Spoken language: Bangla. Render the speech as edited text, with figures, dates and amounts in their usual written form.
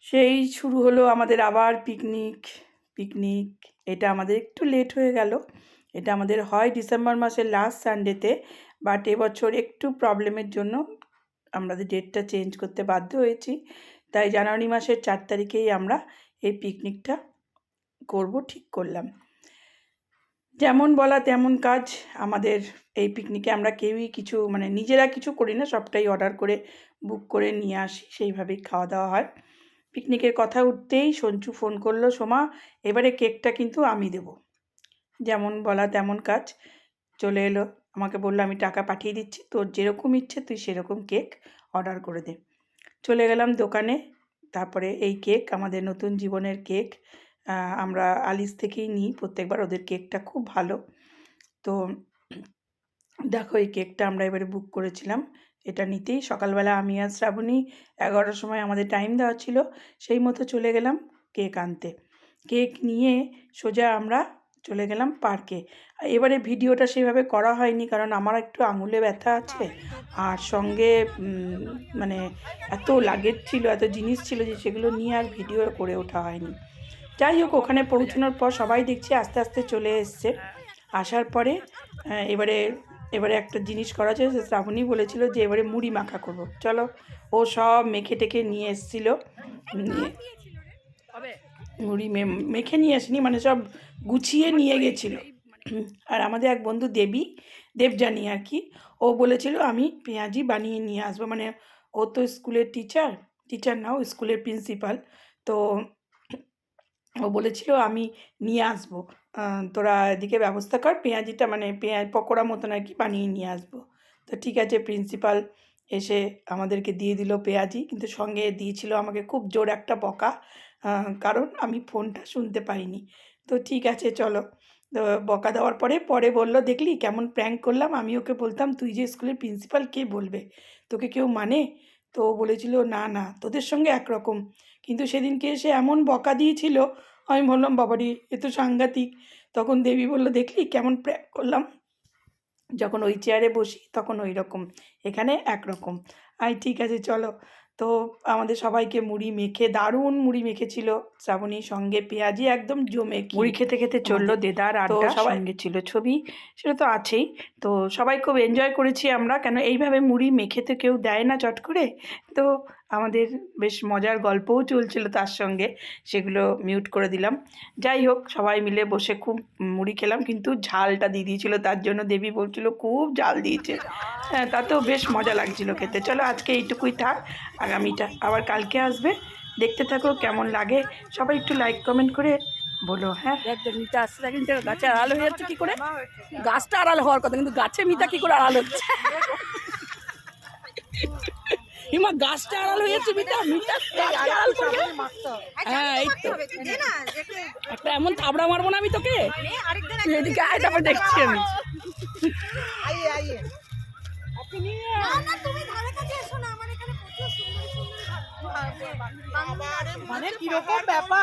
সেই শুরু হলো আমাদের আবার পিকনিক। এটা আমাদের একটু লেট হয়ে গেল। এটা আমাদের হয় ডিসেম্বর মাসের লাস্ট সানডেতে, বাট এবছর একটু প্রবলেমের জন্য আমাদের ডেটটা চেঞ্জ করতে বাধ্য হয়েছি। তাই জানুয়ারি মাসের 4 তারিখেই আমরা এই পিকনিকটা করব ঠিক করলাম। যেমন বলা তেমন কাজ। আমাদের এই পিকনিকে আমরা কেউই কিছু নিজেরা কিছু করি না, সবটাই অর্ডার করে বুক করে নিয়ে আসি, সেইভাবেই খাওয়া দাওয়া হয়। পিকনিকের কথা উঠতেই সঞ্চু ফোন করলো, সোমা এবারে কেকটা কিন্তু আমি দেব। যেমন বলা তেমন কাজ। চলে এলো, আমাকে বললো আমি টাকা পাঠিয়ে দিচ্ছি, তোর যেরকম ইচ্ছে তুই সেরকম কেক অর্ডার করে দে। চলে গেলাম দোকানে। তারপরে এই কেক আমাদের নতুন জীবনের কেক, আমরা আলিস থেকেই নিই প্রত্যেকবার, ওদের কেকটা খুব ভালো। তো দেখো এই কেকটা আমরা এবারে বুক করেছিলাম। এটা নিতেই সকালবেলা আমি আর শ্রাবণী 11টার সময় আমাদের টাইম দেওয়া ছিল, সেই মতো চলে গেলাম কেক আনতে। কেক নিয়ে সোজা আমরা চলে গেলাম পার্কে। এবারে ভিডিওটা সেভাবে করা হয়নি, কারণ আমার একটু আঙুলে ব্যথা আছে, আর সঙ্গে এত লাগেজ ছিল, এত জিনিস ছিল যে সেগুলো নিয়ে আর ভিডিও করে ওঠা হয়নি। যাই হোক, ওখানে পৌঁছানোর পর সবাই দেখছি আস্তে আস্তে চলে এসছে। আসার পরে এবারে একটা জিনিস করা আছে, শ্রাবণী বলেছিল যে এবারে মুড়ি মাখা করব। চলো, ও সব মেখে টেকে নিয়ে এসেছিল। মুড়ি মেখে নিয়ে আসেনি, সব গুছিয়ে নিয়ে গেছিলো। আর আমাদের এক বন্ধু দেবযানী আর কি, ও বলেছিল আমি পেঁয়াজি বানিয়ে নিয়ে আসবো। ও তো স্কুলের টিচার না, ও স্কুলের প্রিন্সিপাল। তো ও বলেছিল আমি নিয়ে আসবো, তোরা এদিকে ব্যবস্থা কর, পেঁয়াজিটা পেঁয়াজ পকোড়া মতন আর কি বানিয়ে নিয়ে আসবো। তো ঠিক আছে, প্রিন্সিপাল এসে আমাদেরকে দিয়ে দিল পেঁয়াজি, কিন্তু সঙ্গে দিয়েছিল আমাকে খুব জোর একটা বকা, কারণ আমি ফোনটা শুনতে পাইনি। তো ঠিক আছে চলো, তো বকা দেওয়ার পরে বলল দেখলি কেমন প্র্যাঙ্ক করলাম। আমি ওকে বলতাম তুই যে স্কুলের প্রিন্সিপাল, কে বলবে, তোকে কেউ মানে? তো বলেছিল না না তোদের সঙ্গে একরকম, কিন্তু সেদিনকে এসে এমন বকা দিয়েছিল, আমি বললাম বাবারি এ তো সাংঘাতিক। তখন দেবী বলল দেখলি কেমন প্র্যাঙ্ক করলাম, যখন ওই চেয়ারে বসি তখন ওই রকম, এখানে একরকম। ঠিক আছে চলো। তো আমাদের সবাইকে মুড়ি মেখে, দারুণ মুড়ি মেখেছিল শ্রাবণীর, সঙ্গে পেঁয়াজি একদম জমে মুড়ি খেতে খেতে চললো দেদার আড্ডা, সঙ্গে ছিল ছবি, সেটা তো আছেই। তো সবাই খুব এনজয় করেছি আমরা, কেন এইভাবে মুড়ি মেখে তো কেউ দেয় না চট করে। তো আমাদের বেশ মজার গল্পও চলছিল তার সঙ্গে, সেগুলো মিউট করে দিলাম। যাই হোক, সবাই মিলে বসে খুব মুড়ি খেলাম, কিন্তু ঝালটা দিয়ে দিয়েছিল, তার জন্য দেবী বলছিল খুব ঝাল দিয়েছে। হ্যাঁ, তাতেও বেশ মজা লাগছিল খেতে। চলো আজকে এইটুকুই থাক, আগামীটা আবার কালকে আসবে, দেখতে থাকো কেমন লাগে। সবাই একটু লাইক কমেন্ট করে বলো। হ্যাঁ, একদম মিতা আসছে, কিন্তু গাছে আড়াল হয়ে যাচ্ছে কি করে? গাছটা আড়াল হওয়ার কথা, কিন্তু গাছে মিতা কি করে আড়াল হচ্ছে? হিমা গাছটা আড়াল হয়ে যাচ্ছে, মিতা আড়াল করবে। হ্যাঁ, এই তো একটা এমন থাবড়া মারবো না আমি তোকে, এদিকে আয়, তারপর দেখছি আমি। কিরকম ব্যাপার।